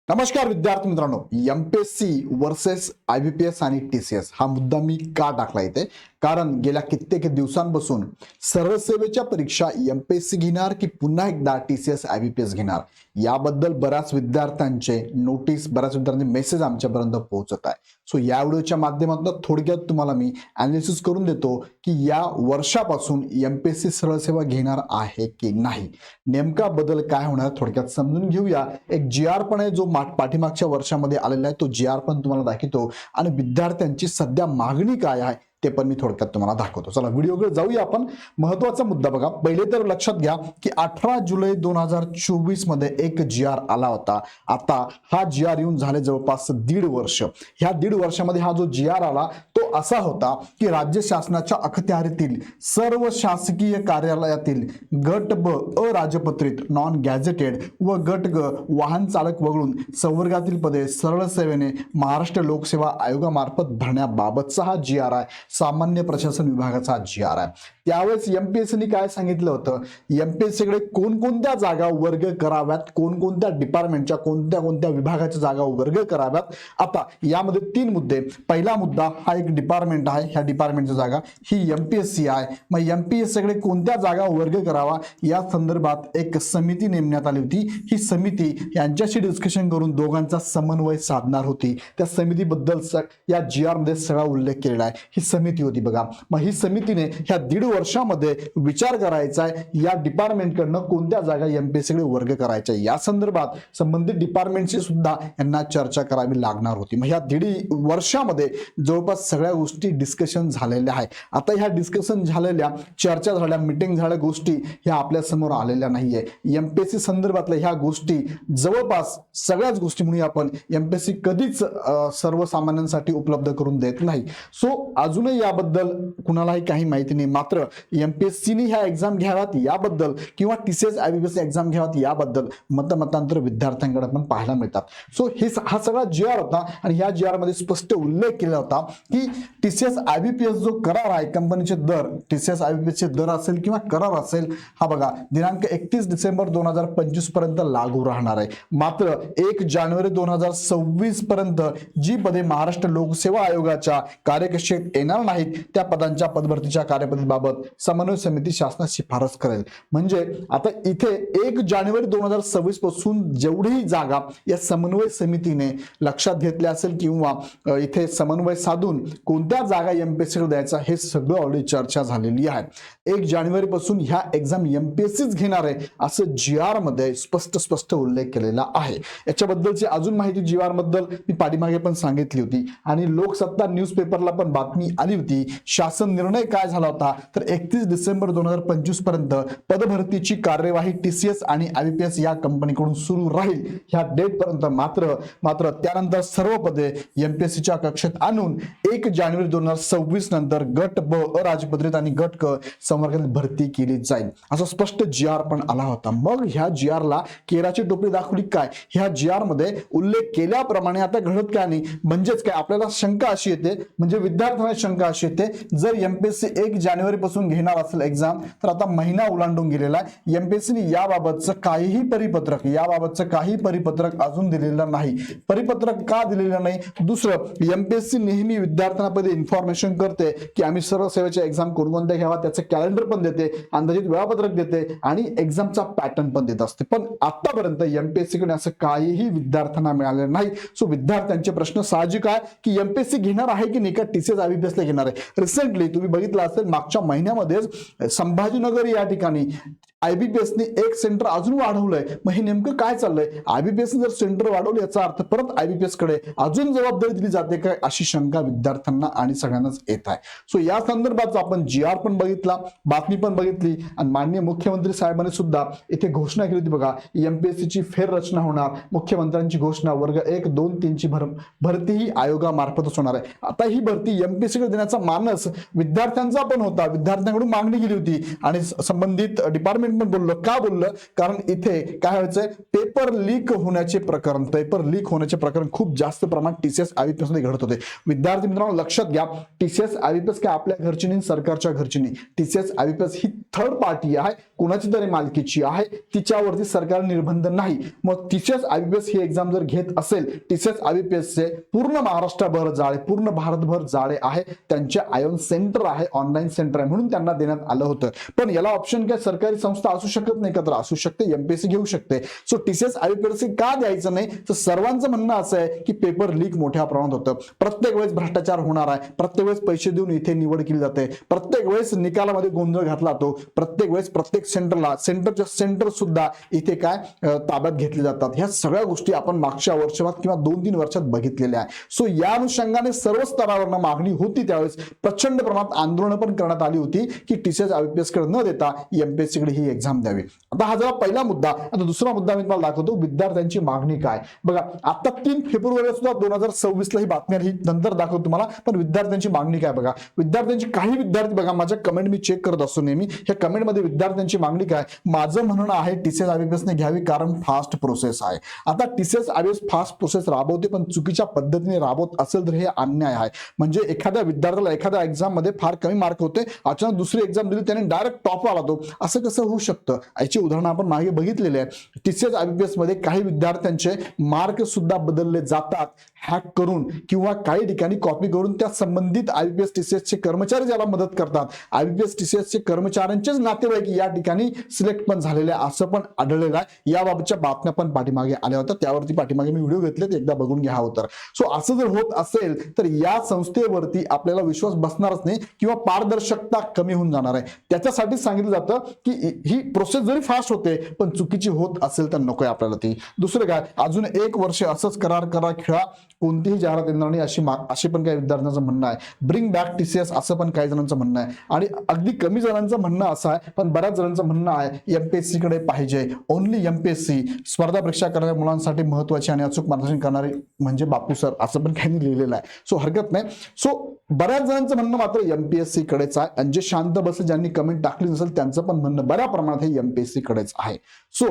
नमस्कार विद्यार्थी मित्रांनो, एमपीएससी वर्सेस आयबीपीएस आणि टीसीएस हा मुद्दा मी का टाकला इथे? कारण गेल्या कित्येक दिवसांपासून सरळ सेवेच्या परीक्षा एमपीएससी घेणार की पुन्हा एकदा टीसीएस आयबीपीएस घेणार याबद्दल बऱ्याच विद्यार्थ्यांचे नोटीस, बऱ्याच विद्यार्थ्यांचे मेसेज आमच्यापर्यंत पोहोचत आहे. सो या व्हिडिओच्या माध्यमातून थोडक्यात तुम्हाला मी अनालिसिस करून देतो की या वर्षापासून एमपीएससी सरळ सेवा घेणार आहे की नाही, नेमका बदल काय होणार थोडक्यात समजून घेऊया. एक जीआर पण आहे जो पाठीमागच्या वर्षामध्ये आलेला आहे, तो जीआर पण तुम्हाला दाखवतो आणि विद्यार्थ्यांची सध्या मागणी काय आहे ते पण मी थोडक्यात तुम्हाला दाखवतो. चला व्हिडिओकडे जाऊया आपण. महत्त्वाचा मुद्दा बघा, पहिले तर लक्षात घ्या की 18 जुलै 2024 मध्ये एक जीआर आला होता. आता हा जीआर येऊन झाले जवळपास 1.5 वर्ष. ह्या 1.5 वर्षामध्ये हा जो जीआर आला तो असा होता की राज्य शासनाच्या अखत्यारीतील सर्व शासकीय कार्यालयातील गट ब अराजपत्रित नॉन गॅझेटेड व गट ग वाहन चालक वगळून संवर्गातील पदे सरळ सेवेने महाराष्ट्र लोकसेवा आयोगामार्फत भरण्याबाबतचा हा जीआर आहे. सामान्य प्रशासन विभागाचा जीआर आहे. त्यावेळेस एमपीएससीने काय सांगितलं होतं, एमपीएससीकडे कोणकोणत्या जागा वर्ग कराव्यात, कोणकोणत्या डिपार्टमेंटच्या कोणत्या विभागाच्या जागा वर्ग कराव्यात. आता यामध्ये 3 मुद्दे. पहिला मुद्दा हा एक डिपार्टमेंट आहे, ह्या डिपार्टमेंटची जागा ही एमपीएससी आहे. मग एमपीएससीकडे कोणत्या जागा वर्ग करावा या संदर्भात एक समिती नेमण्यात आली होती. ही समिती यांच्याशी डिस्कशन करून दोघांचा समन्वय साधणार होती. त्या समितीबद्दल या जीआर मध्ये सगळा उल्लेख केलेला आहे. ही समिती होती बघा. मग ही समितीने ह्या 1.5 वर्षामध्ये विचार करायचा आहे या डिपार्टमेंटकडनं कोणत्या जागा एमपीएससीकडे वर्ग करायच्या या संदर्भात संबंधित डिपार्टमेंटशी सुद्धा यांना चर्चा करावी लागणार होती. मग ह्या 1.5 वर्षामध्ये जवळपास सगळ्या गोष्टी डिस्कशन झालेल्या आहे. आता ह्या डिस्कशन झालेल्या, चर्चा झाल्या, मीटिंग झाल्या गोष्टी ह्या आपल्या समोर आलेल्या नाहीये. एमपीएससी संदर्भातल्या ह्या गोष्टी जवळपास सगळ्याच गोष्टी म्हणून आपण एमपीएससी कधीच सर्वसामान्यांसाठी उपलब्ध करून देत नाही. सो अजूनही याबद्दल कुणालाही काही माहिती नाही. मात्र एमपीएससीने ह्या एक्झाम घ्याव्यात याबद्दल किंवा टीसीएस आयबीपीएस एक्झाम घ्याव्यात याबद्दल मतांतर विद्यार्थ्यांकडे पण पाहायला मिळतात. सो हा सगळा जीआर होता आणि ह्या जीआर मध्ये स्पष्ट उल्लेख केला होता की टीसीएस आयबीपीएस जो करार आहे, कंपनीचे दर, टीसीएस आयबीपीएस चे दर असेल किंवा करार असेल, हा बघा दिनांक 31 डिसेंबर 2025 पर्यंत लागू राहणार आहे. मात्र 1 जानेवारी 2026 पर्यंत जी पदे महाराष्ट्र लोकसेवा आयोगाच्या कार्यकक्षेत येणार नाहीत त्या पदांच्या पदभरतीच्या कार्यपद्धतीबाबत समन्वय समिती शासनास शिफारस करेल. म्हणजे आता इथे 1 जानेवारी 2026 पासून जेवढीही जागा या समन्वय समितीने लक्षात घेतल्या असेल किंवा इथे समन्वय साधून कोणत्या जागा एमपीएससी द्यायचा हे सगळं ऑलरेडी चर्चा झालेली आहे. 1 जानेवारी पासून ह्या एक्झाम एमपीएससीच घेणार आहे असं जीआर मध्ये स्पष्ट उल्लेख केलेला आहे. याच्याबद्दलची अजून माहिती जीआर बद्दल मी पाठीमागे पण सांगितली होती आणि लोकसत्ता न्यूज पेपरला पण बातमी आली होती. शासन निर्णय काय झाला होता तर 31 डिसेंबर 2025 पर्यंत पदभरतीची कार्यवाही टीसीएस आणि आयबीपीएस या कंपनीकडून सुरू राहील ह्या डेट पर्यंत. मात्र त्यानंतर सर्व पदे एमपीएससीच्या कक्षेत आणून 1 जानेवारी 2026 नंतर गट ब अराजपत्रित आणि गट क संवर्गात भरती केली जाईल असं स्पष्ट जीआर पण आला होता. मग ह्या जीआरला केराची टोपली दाखवली काय? ह्या जीआर मध्ये उल्लेख केल्याप्रमाणे आता घडत काय नाही. म्हणजेच काय, आपल्याला शंका अशी येते, म्हणजे विद्यार्थ्यांना शंका अशी येते, जर एमपीएससी 1 जानेवारी पासून घेणार असेल एक्झाम तर आता महिना ओलांडून गेलेला आहे. एमपीएससीने याबाबतचं काही परिपत्रक अजून दिलेलं नाही. परिपत्रक का दिलेलं नाही? दुसरं, एमपीएससी नेहमी विद्यार्थ्यांमध्ये इन्फॉर्मेशन करते की आम्ही सर्व सेवेच्या एक्झाम कोणकोणत्या घ्यावा त्याचं कॅलेंडर पण देते, अंदाजित वेळापत्रक देते आणि एक्झामचा पॅटर्न पण देत असते. पण आतापर्यंत एमपीएससी कडे असं काहीही विद्यार्थ्यांना मिळालेलं नाही. सो विद्यार्थ्यांचे प्रश्न साहजिक आहे की एमपीएससी घेणार आहे की नाही का टीसीएस आयबीपीएस ला घेणार आहे. रिसेंटली तुम्ही बघितलं असेल, मागच्या महिन्यामध्येच संभाजीनगर या ठिकाणी आयबीपीएसने एक सेंटर अजून वाढवलंय. मग हे नेमकं काय चाललंय? आयबीपीएसने जर सेंटर वाढवलं याचा अर्थ परत आयबीपीएस कडे अजून जबाबदारी दिली जाते काय अशी शंका विद्यार्थ्यांना आणि सगळ्यांनाच येत आहे. सो या संदर्भात आपण जीआर पण बघितला, बातमी पण बघितली आणि माननीय मुख्यमंत्री साहेबांनी सुद्धा इथे घोषणा केली होती बघा, एमपीएससीची फेररचना होणार. मुख्यमंत्र्यांची घोषणा, वर्ग 1, 2, 3 ची भरती ही आयोगामार्फतच होणार आहे. आता ही भरती एमपीएससी कडे देण्याचा मानस विद्यार्थ्यांचा पण होता. विद्यार्थ्यांकडून मागणी केली होती आणि संबंधित डिपार्टमेंट पण बोललं. का बोललं? कारण इथे काय व्हायचंय, पेपर लीक होण्याचे प्रकरण खूप जास्त प्रमाणात टीसीएस आयबीपीएस मध्ये घडत होते. विद्यार्थी मित्रांनो लक्षात घ्या, टीसीएस आयबीपीएस काय आपल्या घरची नाही, सरकारच्या घरची नाही. टीसीएस आयबीपीएस ही थर्ड पार्टी आहे, कोणाची तरी मालकीची आहे, तिच्यावरती सरकार निर्बंध नाही. मग टीसीएस आयबीपीएस ही एक्झाम जर घेत असेल, टीसीएस आयबीपीएस चे पूर्ण महाराष्ट्रभर जाळे, पूर्ण भारतभर जाळे आहे, त्यांचे आयन सेंटर आहे, ऑनलाईन सेंटर आहे, म्हणून त्यांना देण्यात आलं होतं. पण याला ऑप्शन काय सरकारी संस्था असू शकत नाही का? तर असू शकते, एमपीएससी घेऊ शकते. सो टीसीएस आयबीपीएस का द्यायचं नाही? तर सर्वांचं म्हणणं असं आहे की पेपर लीक मोठ्या प्रमाणात होतं, प्रत्येक वेळेस भ्रष्टाचार होणार आहे, प्रत्येक वेळेस पैसे देऊन इथे निवड केली जाते, प्रत्येक वेळेस निकालामध्ये गोंधळ घातला जातो, प्रत्येक वेळेस प्रत्येक सेंटरच्या सेंटर सुद्धा इथे काय ताब्यात घेतले जातात. ह्या सगळ्या गोष्टी आपण मागच्या वर्षात किंवा 2-3 वर्षात बघितलेल्या आहे. सो या अनुषंगाने सर्व स्तरावर मागणी होती, त्यावेळेस प्रचंड प्रमाणात आंदोलन पण करण्यात आली होती की टीसीएस आयबीपीएस कडे न देता एमपीएससी कडे ही एक्झाम द्यावी. आता हा जरा पहिला मुद्दा. आता दुसरा मुद्दा मी तुम्हाला दाखवतो, विद्यार्थ्यांची मागणी काय. बघा आता 3 फेब्रुवारी सुद्धा 2026 ला ही बातमी आली, नंतर दाखवतो तुम्हाला. पण विद्यार्थ्यांची मागणी काय बघा. विद्यार्थ्यांची काही विद्यार्थी बघा, माझ्या कमेंट मी चेक करत असतो नेहमी, ह्या कमेंट मध्ये विद्यार्थ्यांची मागणी काय. माझं म्हणणं आहे टीसीएस आयबीपीएस ने घ्यावी, कारण फास्ट प्रोसेस आहे. आता टीसीएस आयबीपीएस फास्ट प्रोसेस राबवते, पण चुकीच्या पद्धतीने राबवत असेल तर हे अन्याय आहे. म्हणजे एखाद्या विद्यार्थ्याला एखाद्या एक्झाम मध्ये फार कमी मार्क होते, अचानक दुसरी एक्झाम दिली त्याने डायरेक्ट टॉप आला, तो असं कसं होऊ शकतं? याची उदाहरणं आपण मागे बघितलेले आहे. टीसीएस आयबीपीएस मध्ये काही विद्यार्थ्यांचे मार्क सुद्धा बदलले जातात हॅक करून किंवा काही ठिकाणी कॉपी करून. त्या संबंधित आयबीपीएस टीसीएस चे कर्मचारी ज्याला मदत करतात, आयबीपीएस टीसीएस चे कर्मचाऱ्यांचेच नातेवाईक या ठिकाणी सिलेक्ट पण झालेले असं पण आढळलेलं आहे. याबाबतच्या बातम्या पण पाठीमागे आल्या होत्या, त्यावरती पाठीमागे मी व्हिडिओ घेतलेत, एकदा बघून घ्या तर. सो असं जर होत असेल तर या संस्थेवरती आपल्याला विश्वास बसणारच नाही किंवा पारदर्शकता कमी होऊन जाणार आहे. त्याच्यासाठी सांगितलं जातं की ही प्रोसेस जरी फास्ट होते पण चुकीची होत असेल तर नकोय आपल्याला ती. दुसरं काय, अजून 1 वर्ष असंच करार करा खेळा, कोणतीही जाहिरात येणार नाही अशी पण काही विद्यार्थ्यांचं म्हणणं आहे. ब्रिंग बॅक टीसीएस असं पण काही जणांचं म्हणणं आहे. आणि अगदी कमी जणांचं म्हणणं असं आहे, पण बऱ्याच जणांचं म्हणणं आहे एमपीएससी कडे पाहिजे, ओनली एमपीएससी. स्पर्धा परीक्षा करणाऱ्या मुलांसाठी महत्वाची आणि अचूक मार्गदर्शन करणारे म्हणजे बापू सर, असं पण काही लिहिलेलं आहे. सो हरकत नाही. सो बऱ्याच जणांचं म्हणणं मात्र एमपीएससी कडेच आहे, आणि जे शांत बस ज्यांनी कमेंट टाकली नसेल त्यांचं पण म्हणणं बऱ्या प्रमाणात हे एमपीएससी कडेच आहे. सो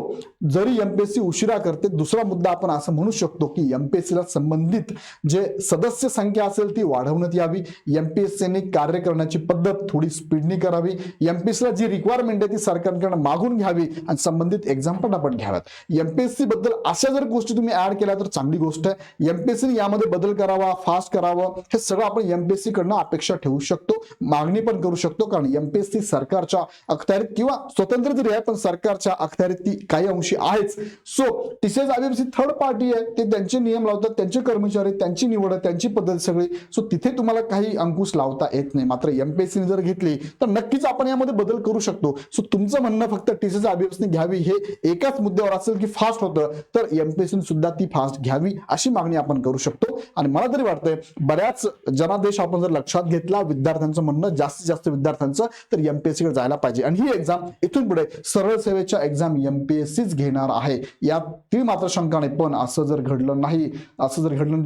जरी एमपीएससी उशिरा करते, दुसरा मुद्दा आपण असं म्हणू शकतो की एमपीएससीला संबंधित जे सदस्य संख्या असेल ती वाढवण्यात यावी. एमपीएससीने कार्य करण्याची पद्धत थोडी स्पीडनी करावी. एमपीएससीला जी रिक्वायरमेंट आहे ती सरकारकडे मागून घ्यावी आणि संबंधित एक्झाम पटापट घ्याव्यात. एमपीएससी बद्दल अशा जर गोष्टी तुम्ही ऍड केल्या तर चांगली गोष्ट आहे. एमपीएससी यामध्ये बदल करावा, फास्ट करावं, हे सगळं आपण एमपीएससी कडनं अपेक्षा ठेवू शकतो, मागणी पण करू शकतो. कारण एमपीएससी सरकारच्या अखत्यारीत किंवा स्वतंत्र जरी आहे पण सरकारच्या अखत्यारीत ती काही अंशी आहेच. So TCS IBPS third party आहे, ते त्यांचे नियम लावतात, त्यांचे कर्मचारी, त्यांची निवड, त्यांची पद्धत सगळी. सो तिथे तुम्हाला काही अंकुश लावता येत नाही. मात्र एमपीएससी जर घेतली तर नक्कीच आपण यामध्ये बदल करू शकतो. सो तुमचं म्हणणं फक्त टीसीएस आयबीपीएस घ्यावी हे एकाच मुद्द्यावर असेल की फास्ट होतं, तर एमपीएससी सुद्धा ती फास्ट घ्यावी अशी मागणी आपण करू शकतो. आणि मला तरी वाटतंय बऱ्याच जनादेश आपण जर लक्षात घेतला, विद्यार्थ्यांचं म्हणणं जास्तीत जास्त विद्यार्थ्यांचं, तर एमपीएससी कडे जायला पाहिजे. आणि ही एक्झाम इथून पुढे सरळ सेवेच्या एक्झाम एमपीएससीच घेणार आहे, यात ती मात्र शंका नाही. पण असं जर घडलं नाही,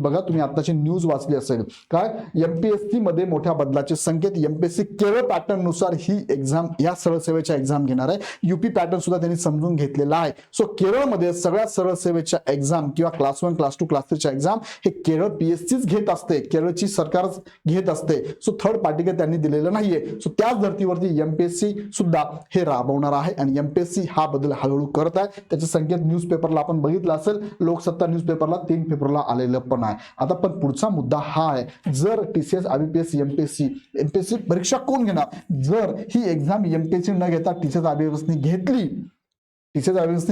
बघा तुम्ही आताची न्यूज वाचली असेल काय, एमपीएससी मध्ये मोठ्या बदलाचे संकेत. एमपीएससी केवळ पॅटर्न नुसार ही एक्झाम, या सरळ सेवेच्या एक्झाम घेणार आहे. यूपी पॅटर्न सुद्धा त्यांनी समजून घेतलेला आहे. सो केरळमध्ये सगळ्या सरळ सेवेच्या एक्झाम किंवा क्लास 1, क्लास 2, क्लास 3 च्या एक्झाम हे केरळ पीएससीच घेत असते, केरळची सरकार घेत असते. सो थर्ड पार्टी काही त्यांनी दिलेलं नाहीये. सो त्याच धर्तीवरती एमपीएससी सुद्धा हे राबवणार आहे आणि एमपीएससी हा बदल हळूहळू करत आहे. त्याचे संकेत न्यूजपेपरला आपण बघितलं असेल, लोकसत्ता न्यूजपेपरला 3 फेब्रुवारीला आलेलं पण आहे. आता पण पुढचा मुद्दा हा आहे, जर टीसीएस आयबीपीएस एमपीएससी परीक्षा कोण घेणार? जर ही एक्झाम एमपीएससी न घेता टीसीएस आयबीपीएसने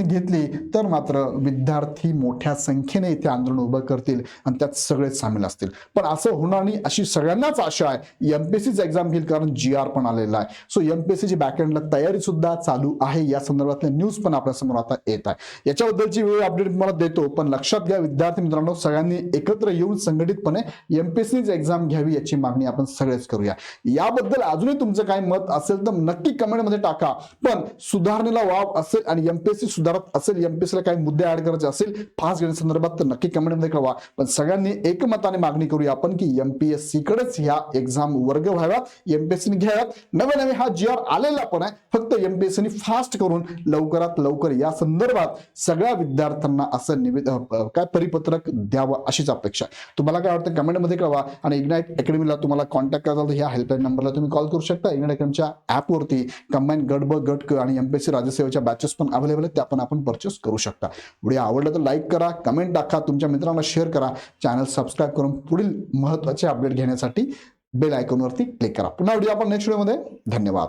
घेतली तर मात्र विद्यार्थी मोठ्या संख्येने इथे आंदोलन उभं करतील आणि त्यात सगळेच सामील असतील. पण असं होणार नाही अशी सगळ्यांनाच आशा आहे. एमपीएससीच एक्झाम घेईल, कारण जीआर पण आलेला आहे. सो एमपीएससीची बॅकएंडला तयारी सुद्धा चालू आहे. या संदर्भातले न्यूज पण आपल्या समोर आता येत आहे. याच्याबद्दलची वेळ अपडेट तुम्हाला देतो. पण लक्षात घ्या विद्यार्थी मित्रांनो, सगळ्यांनी एकत्र येऊन संघटितपणे एमपीएससीच एक्झाम घ्यावी याची मागणी आपण सगळेच करूया. याबद्दल अजूनही तुमचं काय मत असेल तर नक्की कमेंटमध्ये टाका. पण सुधारणेला वाव असेल आणि एमपीएससी सुधारत असेल, एमपीएससी ला काही मुद्दे ऍड करायचे असेल फास्ट घेण्या संदर्भात तर नक्की कमेंटमध्ये कळवा. पण सगळ्यांनी एकमताने मागणी करूया आपण की एमपीएससी कडेच ह्या एक्झाम वर्ग व्हाव्यात, एमपीएससी घ्याव्यात. नवे हा जी आर आलेला पण आहे, फक्त एमपीएससी फास्ट करून लवकरात लवकर या संदर्भात सगळ्या विद्यार्थ्यांना असं काय परिपत्रक द्यावं अशीच अपेक्षा. तुम्हाला काय वाटतं कमेंटमध्ये कळवा. आणि इग्नाइट अकॅडमीला तुम्हाला कॉन्टॅक्ट करायला तर ह्या हेल्पलाईन नंबरला तुम्ही कॉल करू शकता. इग्नाइट अकॅडमीच्या ॲपवरती कंबाईन गट ब गट क आणि एमपीएससी राज्यसेवेच्या बॅचेस पण अवेलेबल आहेत, त्या पण आपण परचेस करू शकता. व्हिडिओ आवडला तर लाईक करा, कमेंट टाका, तुमच्या मित्रांना शेअर करा, चॅनल सबस्क्राईब करून पुढील महत्त्वाचे अपडेट घेण्यासाठी बेल आयकॉनवरती क्लिक करा. पुन्हा व्हिडिओ आपण नेक्स्ट व्हिडिओमध्ये. धन्यवाद.